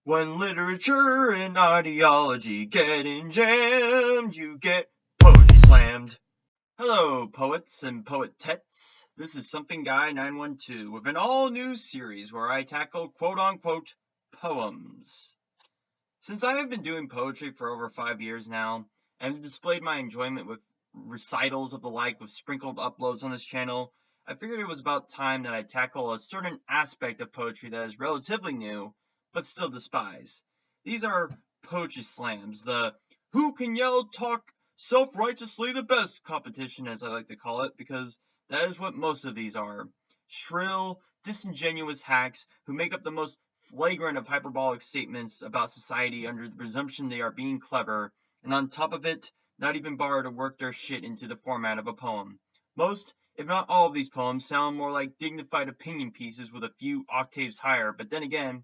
When literature and ideology get in jammed, you get poetry slammed. Hello, poets and poetettes. This is Something Guy 912 with an all-new series where I tackle quote-unquote poems. Since I have been doing poetry for over 5 years now, and have displayed my enjoyment with recitals of the like with sprinkled uploads on this channel, I figured it was about time that I tackle a certain aspect of poetry that is relatively new, but still despise. These are poetry slams, the who can yell talk self-righteously the best competition, as I like to call it, because that is what most of these are. Shrill, disingenuous hacks who make up the most flagrant of hyperbolic statements about society under the presumption they are being clever, and on top of it, not even bother to work their shit into the format of a poem. Most, if not all of these poems sound more like dignified opinion pieces with a few octaves higher, but then again,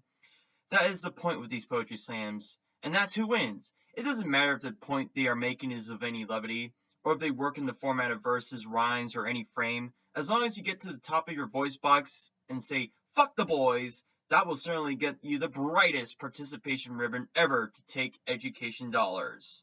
that is the point with these poetry slams, and that's who wins. It doesn't matter if the point they are making is of any levity, or if they work in the format of verses, rhymes, or any frame. As long as you get to the top of your voice box and say, fuck the boys, that will certainly get you the brightest participation ribbon ever to take education dollars.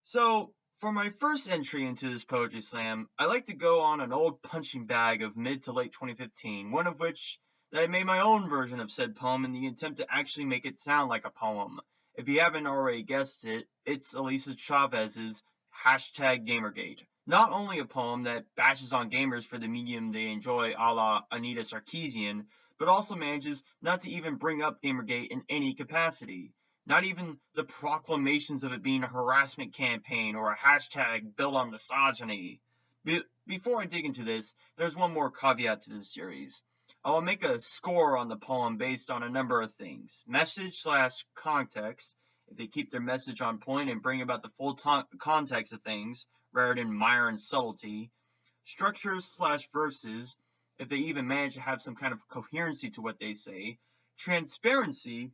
So, for my first entry into this poetry slam, I like to go on an old punching bag of mid to late 2015, one of which that I made my own version of said poem in the attempt to actually make it sound like a poem. If you haven't already guessed it, it's Elisa Chavez's #Gamergate. Not only a poem that bashes on gamers for the medium they enjoy a la Anita Sarkeesian, but also manages not to even bring up Gamergate in any capacity. Not even the proclamations of it being a harassment campaign or a hashtag built on misogyny. Before I dig into this, there's one more caveat to this series. I will make a score on the poem based on a number of things. Message/context, if they keep their message on point and bring about the full context of things, rather than mire and subtlety. Structures/verses, if they even manage to have some kind of coherency to what they say. Transparency,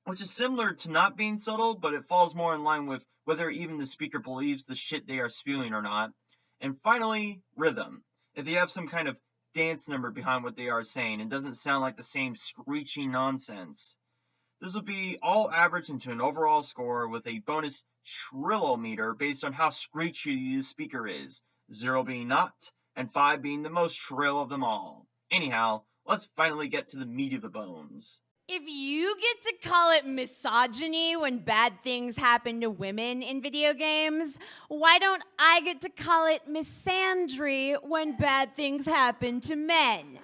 which is similar to not being subtle, but it falls more in line with whether even the speaker believes the shit they are spewing or not. And finally, rhythm. If they have some kind of dance number behind what they are saying and doesn't sound like the same screeching nonsense. This will be all averaged into an overall score with a bonus shrillometer based on how screechy the speaker is, 0 being not, and 5 being the most shrill of them all. Anyhow, let's finally get to the meat of the bones. If you get to call it misogyny when bad things happen to women in video games, why don't I get to call it misandry when bad things happen to men?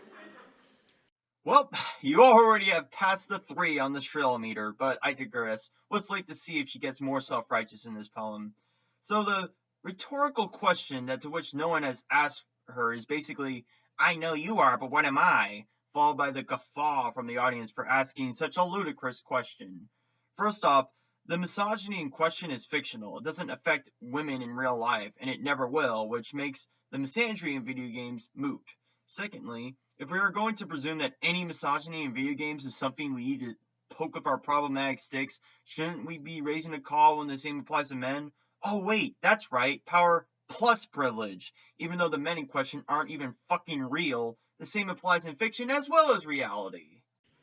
Well, you already have passed the 3 on the shrillometer, but I digress. Let's wait to see if she gets more self-righteous in this poem. So the rhetorical question that to which no one has asked her is basically, I know you are, but what am I? Followed by the guffaw from the audience for asking such a ludicrous question. First off, the misogyny in question is fictional. It doesn't affect women in real life, and it never will, which makes the misandry in video games moot. Secondly, if we are going to presume that any misogyny in video games is something we need to poke with our problematic sticks, shouldn't we be raising a call when the same applies to men? Oh wait, that's right, power plus privilege. Even though the men in question aren't even fucking real, the same applies in fiction as well as reality.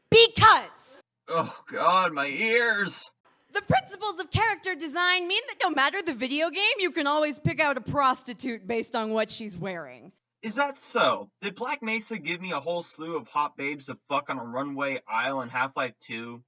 Because Oh god, my ears! the principles of character design mean that no matter the video game, you can always pick out a prostitute based on what she's wearing. Is that so? Did Black Mesa give me a whole slew of hot babes to fuck on a runway aisle in Half-Life 2?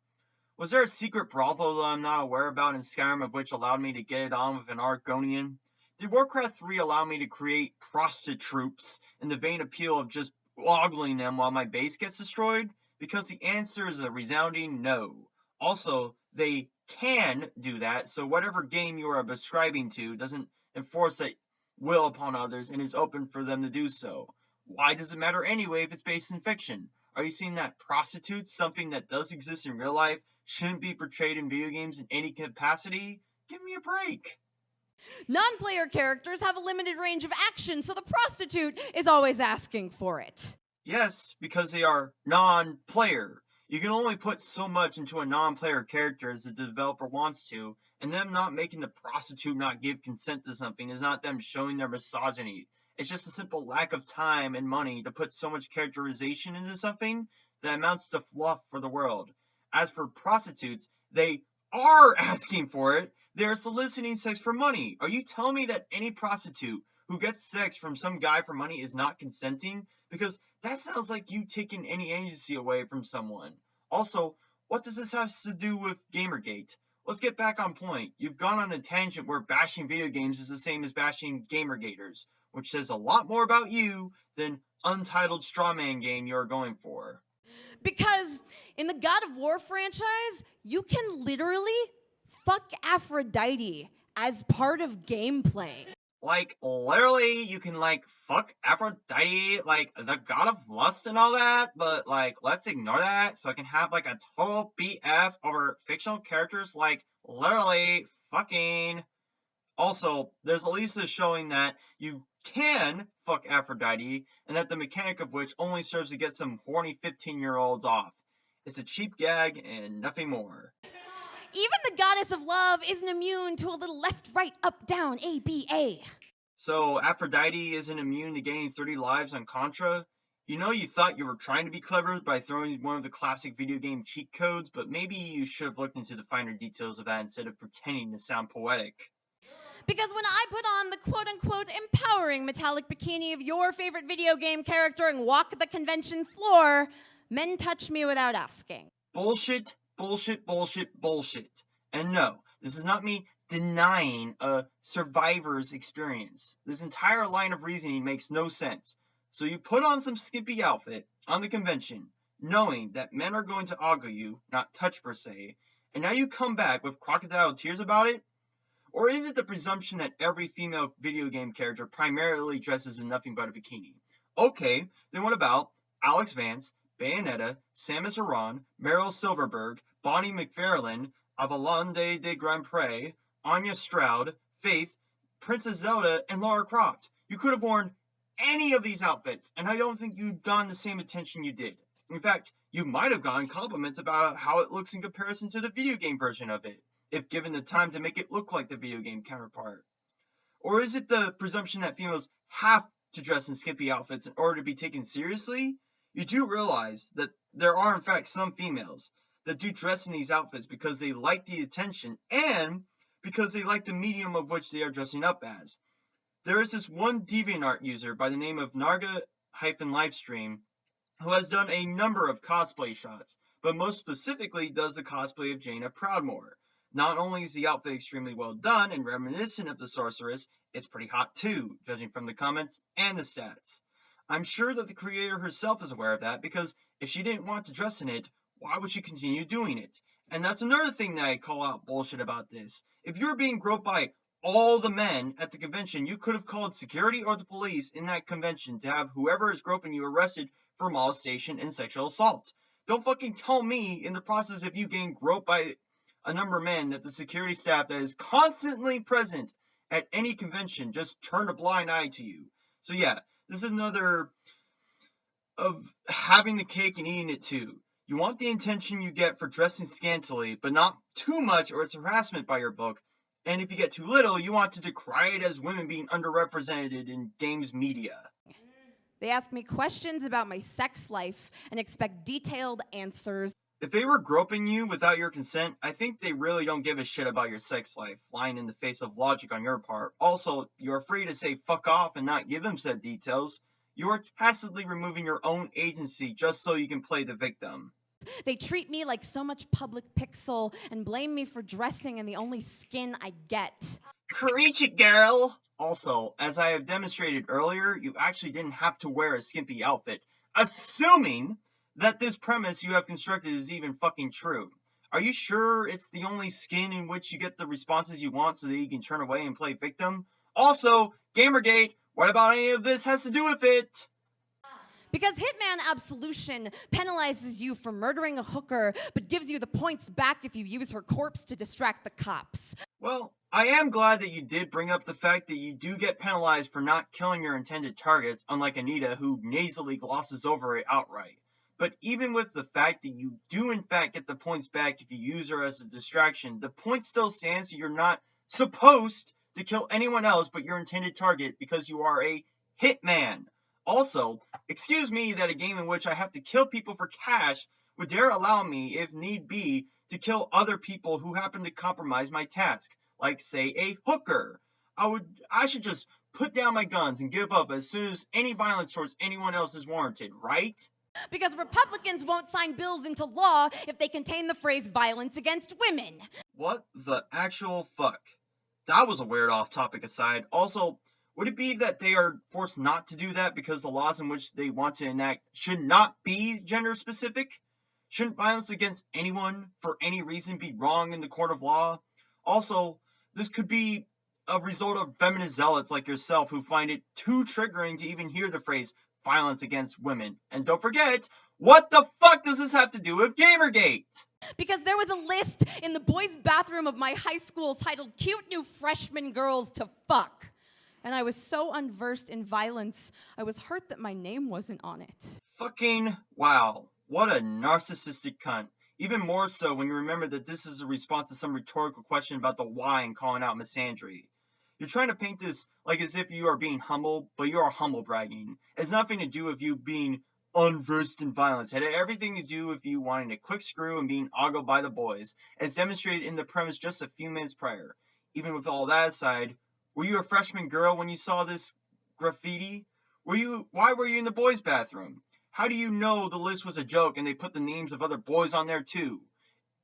Was there a secret brothel that I'm not aware about in Skyrim of which allowed me to get it on with an Argonian? Did Warcraft 3 allow me to create prostitutes in the vain appeal of just ogling them while my base gets destroyed? Because the answer is a resounding no. Also, they can do that, so whatever game you are subscribing to doesn't enforce that will upon others and is open for them to do so. Why does it matter anyway if it's based in fiction? Are you saying that prostitutes, something that does exist in real life, shouldn't be portrayed in video games in any capacity? Give me a break. Non-player characters have a limited range of action, so the prostitute is always asking for it. Yes, because they are non-player. You can only put so much into a non-player character as the developer wants to, and them not making the prostitute not give consent to something is not them showing their misogyny. It's just a simple lack of time and money to put so much characterization into something that amounts to fluff for the world. As for prostitutes, they are asking for it. They're soliciting sex for money. Are you telling me that any prostitute who gets sex from some guy for money is not consenting? Because that sounds like you taking any agency away from someone. Also, what does this have to do with Gamergate? Let's get back on point. You've gone on a tangent where bashing video games is the same as bashing Gamergaters, which says a lot more about you than untitled strawman game you're going for. Because in the God of War franchise, you can literally fuck Aphrodite as part of gameplay. Like, literally, you can, fuck Aphrodite, the god of lust and all that, but, let's ignore that so I can have, a total BF over fictional characters, literally fucking. Also, there's Elisa showing that you can fuck Aphrodite, and that the mechanic of which only serves to get some horny 15-year-olds off. It's a cheap gag and nothing more. Even the goddess of love isn't immune to a little left, right, up, down, ABA. So Aphrodite isn't immune to gaining 30 lives on Contra? You know, you thought you were trying to be clever by throwing one of the classic video game cheat codes, but maybe you should have looked into the finer details of that instead of pretending to sound poetic. Because when I put on the quote-unquote empowering metallic bikini of your favorite video game character and walk the convention floor, men touch me without asking. Bullshit, bullshit, bullshit, bullshit. And no, this is not me denying a survivor's experience. This entire line of reasoning makes no sense. So you put on some skimpy outfit on the convention, knowing that men are going to ogle you, not touch per se, and now you come back with crocodile tears about it? Or is it the presumption that every female video game character primarily dresses in nothing but a bikini? Okay, then what about Alex Vance, Bayonetta, Samus Aran, Meryl Silverberg, Bonnie McFarlane, Avalande de Grand Prix, Anya Stroud, Faith, Princess Zelda, and Lara Croft? You could have worn any of these outfits, and I don't think you'd gotten the same attention you did. In fact, you might have gotten compliments about how it looks in comparison to the video game version of it, if given the time to make it look like the video game counterpart. Or is it the presumption that females have to dress in skimpy outfits in order to be taken seriously? You do realize that there are in fact some females that do dress in these outfits because they like the attention and because they like the medium of which they are dressing up as. There is this one DeviantArt user by the name of Narga-Livestream who has done a number of cosplay shots, but most specifically does the cosplay of Jaina Proudmoore. Not only is the outfit extremely well done and reminiscent of the sorceress, it's pretty hot too, judging from the comments and the stats. I'm sure that the creator herself is aware of that, because if she didn't want to dress in it, why would she continue doing it? And that's another thing that I call out bullshit about this. If you were being groped by all the men at the convention, you could have called security or the police in that convention to have whoever is groping you arrested for molestation and sexual assault. Don't fucking tell me in the process of you getting groped by a number of men that the security staff that is constantly present at any convention just turned a blind eye to you. So yeah, this is another of having the cake and eating it too. You want the attention you get for dressing scantily, but not too much or it's harassment by your book. And if you get too little, you want to decry it as women being underrepresented in games media. They ask me questions about my sex life and expect detailed answers. If they were groping you without your consent, I think they really don't give a shit about your sex life, lying in the face of logic on your part. Also, you're free to say fuck off and not give them said details. You are tacitly removing your own agency just so you can play the victim. They treat me like so much public pixel and blame me for dressing in the only skin I get. Preach it, girl! Also, as I have demonstrated earlier, you actually didn't have to wear a skimpy outfit, assuming that this premise you have constructed is even fucking true. Are you sure it's the only skin in which you get the responses you want so that you can turn away and play victim? Also, Gamergate, what about any of this has to do with it? Because Hitman Absolution penalizes you for murdering a hooker, but gives you the points back if you use her corpse to distract the cops. Well, I am glad that you did bring up the fact that you do get penalized for not killing your intended targets, unlike Anita, who nasally glosses over it outright. But even with the fact that you do in fact get the points back if you use her as a distraction, the point still stands that you're not supposed to kill anyone else but your intended target because you are a hitman. Also, excuse me that a game in which I have to kill people for cash would dare allow me, if need be, to kill other people who happen to compromise my task, like, say, a hooker. I should just put down my guns and give up as soon as any violence towards anyone else is warranted, right? Because Republicans won't sign bills into law if they contain the phrase violence against women. What the actual fuck? That was a weird off-topic aside. Also, would it be that they are forced not to do that because the laws in which they want to enact should not be gender-specific? Shouldn't violence against anyone for any reason be wrong in the court of law? Also, this could be a result of feminist zealots like yourself who find it too triggering to even hear the phrase violence against women. And don't forget, what the fuck does this have to do with Gamergate? Because there was a list in the boys' bathroom of my high school titled Cute New Freshman Girls to Fuck. And I was so unversed in violence, I was hurt that my name wasn't on it. Fucking wow. What a narcissistic cunt. Even more so when you remember that this is a response to some rhetorical question about the why and calling out misandry. You're trying to paint this like as if you are being humble, but you are humble bragging. It has nothing to do with you being unversed in violence. It had everything to do with you wanting a quick screw and being ogled by the boys, as demonstrated in the premise just a few minutes prior. Even with all that aside, were you a freshman girl when you saw this graffiti? Why were you in the boys' bathroom? How do you know the list was a joke and they put the names of other boys on there too?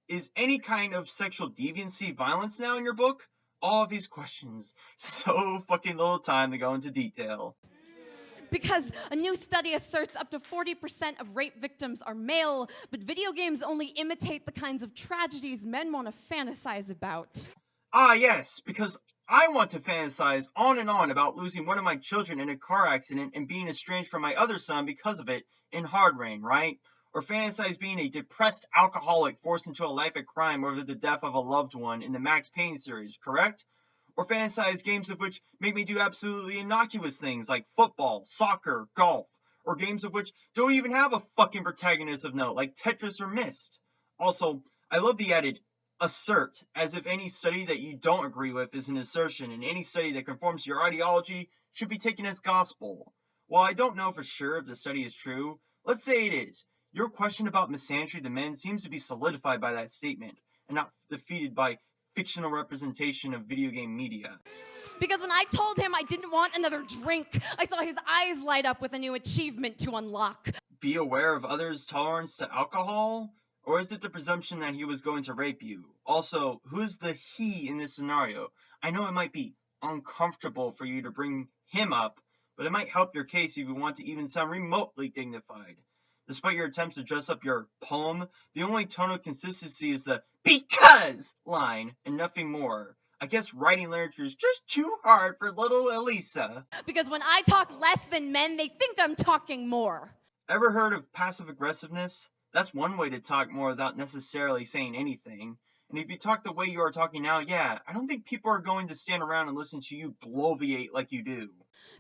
Is any kind of sexual deviancy violence now in your book? All of these questions. So fucking little time to go into detail. Because a new study asserts up to 40% of rape victims are male, but video games only imitate the kinds of tragedies men want to fantasize about. Ah, yes, because I want to fantasize on and on about losing one of my children in a car accident and being estranged from my other son because of it in Hard Rain, right? Or fantasize being a depressed alcoholic forced into a life of crime over the death of a loved one in the Max Payne series, correct? Or fantasize games of which make me do absolutely innocuous things like football, soccer, golf, or games of which don't even have a fucking protagonist of note like Tetris or Myst. Also, I love the added assert, as if any study that you don't agree with is an assertion, and any study that conforms to your ideology should be taken as gospel. While I don't know for sure if the study is true, let's say it is. Your question about misandry to men seems to be solidified by that statement, and not defeated by fictional representation of video game media. Because when I told him I didn't want another drink, I saw his eyes light up with a new achievement to unlock. Be aware of others' tolerance to alcohol? Or is it the presumption that he was going to rape you? Also, who is the he in this scenario? I know it might be uncomfortable for you to bring him up, but it might help your case if you want to even sound remotely dignified. Despite your attempts to dress up your poem, the only tone of consistency is the because line and nothing more. I guess writing literature is just too hard for little Elisa. Because when I talk less than men, they think I'm talking more. Ever heard of passive aggressiveness? That's one way to talk more without necessarily saying anything. And if you talk the way you are talking now, yeah, I don't think people are going to stand around and listen to you bloviate like you do.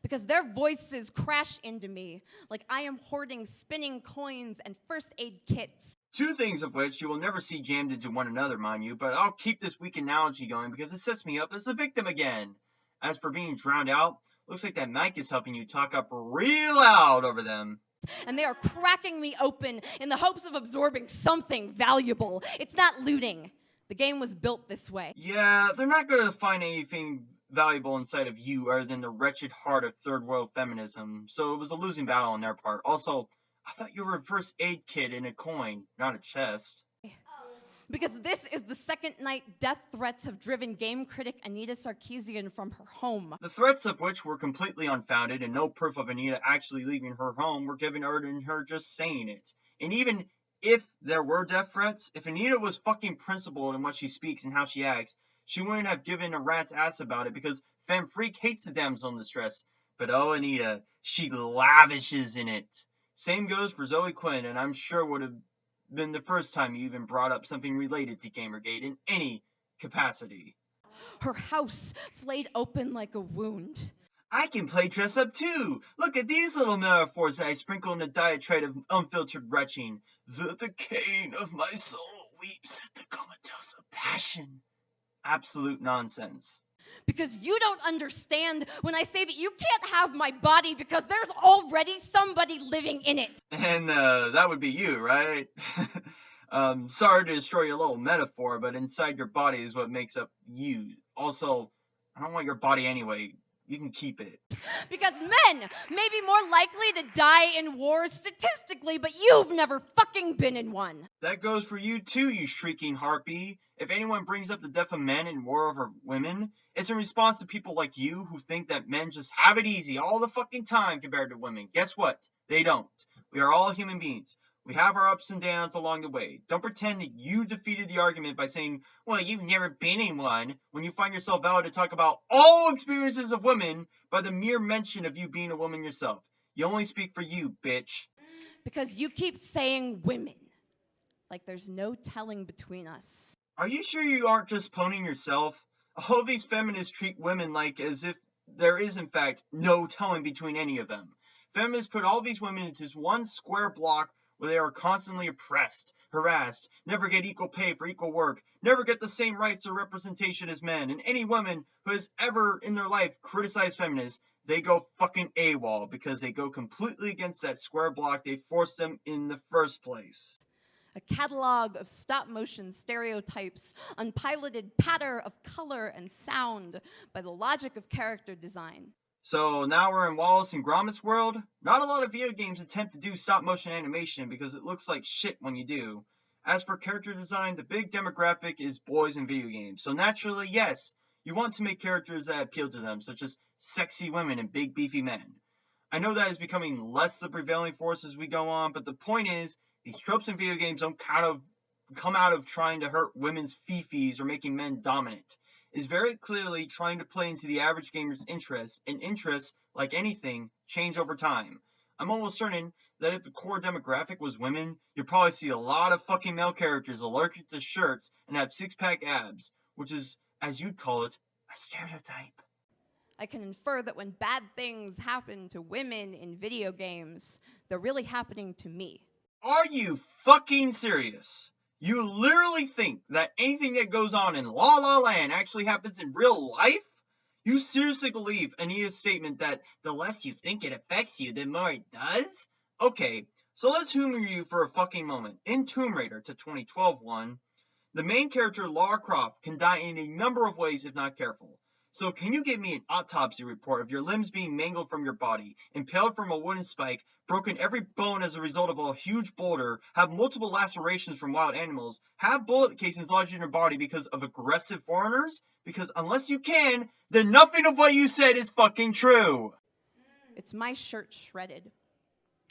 Because their voices crash into me like I am hoarding spinning coins and first aid kits. Two things of which you will never see jammed into one another, mind you, but I'll keep this weak analogy going because it sets me up as the victim again. As for being drowned out, looks like that mic is helping you talk up real loud over them. And they are cracking me open in the hopes of absorbing something valuable. It's not looting. The game was built this way. Yeah, they're not going to find anything valuable inside of you other than the wretched heart of third world feminism, so it was a losing battle on their part. Also, I thought you were a first aid kit in a coin, not a chest. Because this is the second night death threats have driven game critic Anita Sarkeesian from her home. The threats of which were completely unfounded and no proof of Anita actually leaving her home were given her in her just saying it. And even if there were death threats, if Anita was fucking principled in what she speaks and how she acts, she wouldn't have given a rat's ass about it because Femme Freak hates the damsel in distress. But oh, Anita, she lavishes in it. Same goes for Zoe Quinn, and I'm sure would have been the first time you even brought up something related to Gamergate in any capacity. Her house flayed open like a wound. I can play dress up too! Look at these little metaphors that I sprinkle in a diatribe of unfiltered retching. The decaying of my soul weeps at the comatose of passion. Absolute nonsense. Because you don't understand when I say that you can't have my body because there's already somebody living in it. And that would be you, right? Sorry to destroy your little metaphor, but inside your body is what makes up you. Also, I don't want your body anyway. You can keep it. Because men may be more likely to die in war statistically, but you've never fucking been in one. That goes for you too, you shrieking harpy. If anyone brings up the death of men in war over women, it's in response to people like you who think that men just have it easy all the fucking time compared to women. Guess what? They don't. We are all human beings. We have our ups and downs along the way. Don't pretend that you defeated the argument by saying, well, you've never been in one, when you find yourself valid to talk about all experiences of women by the mere mention of you being a woman yourself. You only speak for you, bitch. Because you keep saying women. Like there's no telling between us. Are you sure you aren't just poning yourself? All these feminists treat women like as if there is, in fact, no telling between any of them. Feminists put all these women into this one square block where they are constantly oppressed, harassed, never get equal pay for equal work, never get the same rights or representation as men, and any woman who has ever in their life criticized feminists, they go fucking AWOL because they go completely against that square block they forced them in the first place. A catalog of stop-motion stereotypes, unpiloted patter of color and sound by the logic of character design. So now we're in Wallace and Gromit world. Not a lot of video games attempt to do stop-motion animation because it looks like shit when you do. As for character design, the big demographic is boys in video games. So naturally, yes, you want to make characters that appeal to them, such as sexy women and big beefy men. I know that is becoming less the prevailing force as we go on, but the point is, these tropes in video games don't come out of trying to hurt women's fifis or making men dominant. It's very clearly trying to play into the average gamer's interests, and interests, like anything, change over time. I'm almost certain that if the core demographic was women, you'd probably see a lot of fucking male characters allergic to shirts and have six-pack abs, which is, as you'd call it, a stereotype. I can infer that when bad things happen to women in video games, they're really happening to me. Are you fucking serious? You literally think that anything that goes on in La La Land actually happens in real life? You seriously believe Anita's statement that the less you think it affects you, the more it does? Okay, so let's humor you for a fucking moment. In Tomb Raider, to 2012 one, the main character Lara Croft can die in a number of ways if not careful. So can you give me an autopsy report of your limbs being mangled from your body, impaled from a wooden spike, broken every bone as a result of a huge boulder, have multiple lacerations from wild animals, have bullet casings lodged in your body because of aggressive foreigners? Because unless you can, then nothing of what you said is fucking true. It's my shirt shredded,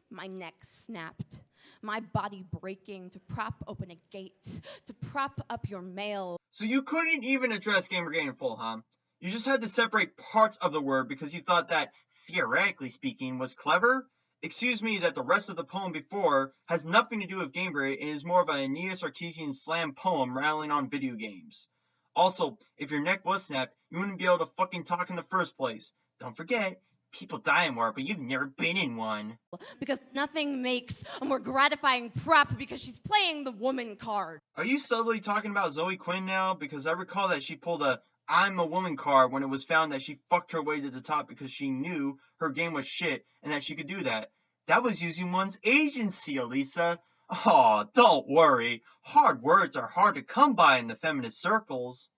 my neck snapped, my body breaking to prop open a gate, to prop up your mail. So you couldn't even address Gamergate in full, huh? You just had to separate parts of the word because you thought that, theoretically speaking, was clever? Excuse me that the rest of the poem before has nothing to do with Gamergate and is more of an Aeneas Sarkeesian slam poem rattling on video games. Also, if your neck was snapped, you wouldn't be able to fucking talk in the first place. Don't forget, people die in war, but you've never been in one. Because nothing makes a more gratifying prop because she's playing the woman card. Are you subtly talking about Zoe Quinn now? Because I recall that she pulled a I'm a woman card when it was found that she fucked her way to the top because she knew her game was shit and that she could do that. That was using one's agency, Elisa. Aw, don't worry. Hard words are hard to come by in the feminist circles.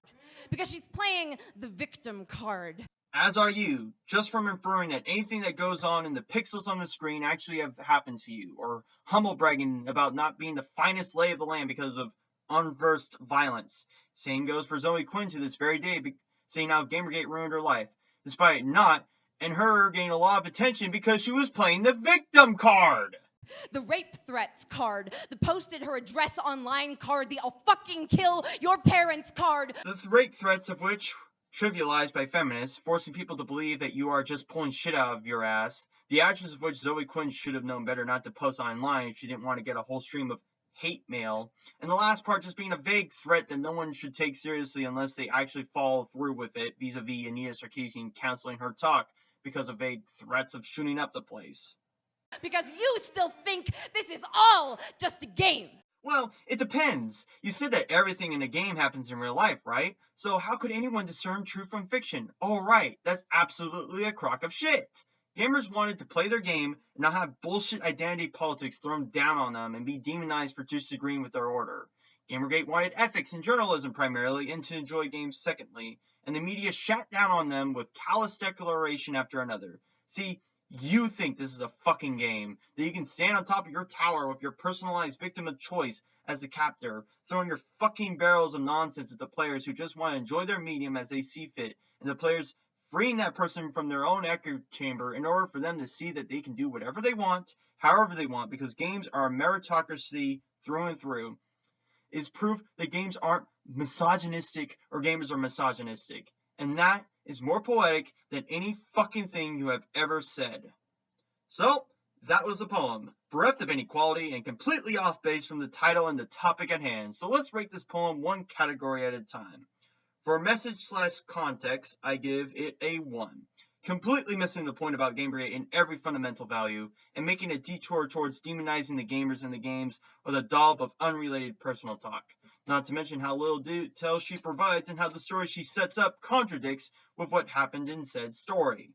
Because she's playing the victim card. As are you, just from inferring that anything that goes on in the pixels on the screen actually have happened to you, or humble bragging about not being the finest lay of the land because of unversed violence. Same goes for Zoe Quinn to this very day, saying how Gamergate ruined her life, despite not, and her getting a lot of attention because she was playing the victim card. The rape threats card, the posted her address online card, the I'll fucking kill your parents card. The rape threats of which, trivialized by feminists, forcing people to believe that you are just pulling shit out of your ass. The actions of which Zoe Quinn should have known better not to post online if she didn't want to get a whole stream of hate mail, and the last part just being a vague threat that no one should take seriously unless they actually follow through with it, vis-a-vis Aeneas Sarkeesian canceling her talk because of vague threats of shooting up the place. Because you still think this is all just a game. Well, it depends. You said that everything in a game happens in real life, right? So how could anyone discern truth from fiction? Oh, right, that's absolutely a crock of shit. Gamers wanted to play their game and not have bullshit identity politics thrown down on them and be demonized for disagreeing with their order. Gamergate wanted ethics and journalism primarily and to enjoy games secondly, and the media shat down on them with callous declaration after another. See, you think this is a fucking game, that you can stand on top of your tower with your personalized victim of choice as the captor, throwing your fucking barrels of nonsense at the players who just want to enjoy their medium as they see fit, and the players freeing that person from their own echo chamber in order for them to see that they can do whatever they want, however they want, because games are a meritocracy through and through, is proof that games aren't misogynistic or gamers are misogynistic. And that is more poetic than any fucking thing you have ever said. So, that was the poem, bereft of any quality and completely off base from the title and the topic at hand. So let's rate this poem one category at a time. For message/context, I give it a 1. Completely missing the point about Gamergate in every fundamental value, and making a detour towards demonizing the gamers in the games with a dollop of unrelated personal talk. Not to mention how little detail she provides and how the story she sets up contradicts with what happened in said story.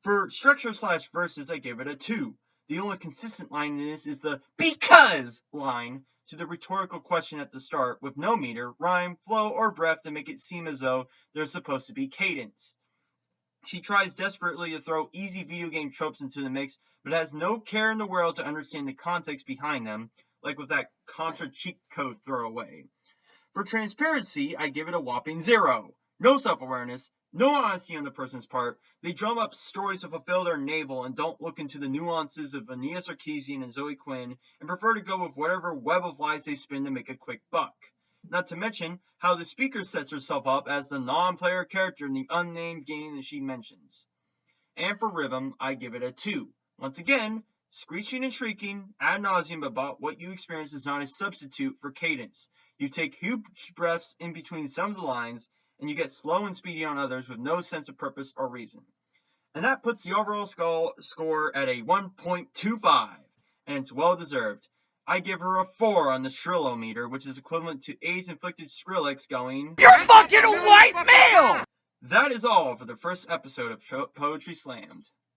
For structure/verses, I give it a 2. The only consistent line in this is the because line to the rhetorical question at the start, with no meter, rhyme, flow, or breath to make it seem as though there's supposed to be cadence. She tries desperately to throw easy video game tropes into the mix, but has no care in the world to understand the context behind them, like with that Contra cheat code throwaway. For transparency, I give it a whopping 0. No self-awareness, no honesty on the person's part. They drum up stories to fulfill their navel and don't look into the nuances of Ania Sarkeesian and Zoe Quinn and prefer to go with whatever web of lies they spin to make a quick buck. Not to mention how the speaker sets herself up as the non-player character in the unnamed game that she mentions. And for rhythm, I give it a 2. Once again, screeching and shrieking ad nauseum about what you experience is not a substitute for cadence. You take huge breaths in between some of the lines, and you get slow and speedy on others with no sense of purpose or reason. And that puts the overall score at a 1.25, and it's well deserved. I give her a 4 on the Shrillometer, which is equivalent to AIDS-inflicted Skrillex going, "You're fucking a white male!" That is all for the first episode of Poetry Slammed.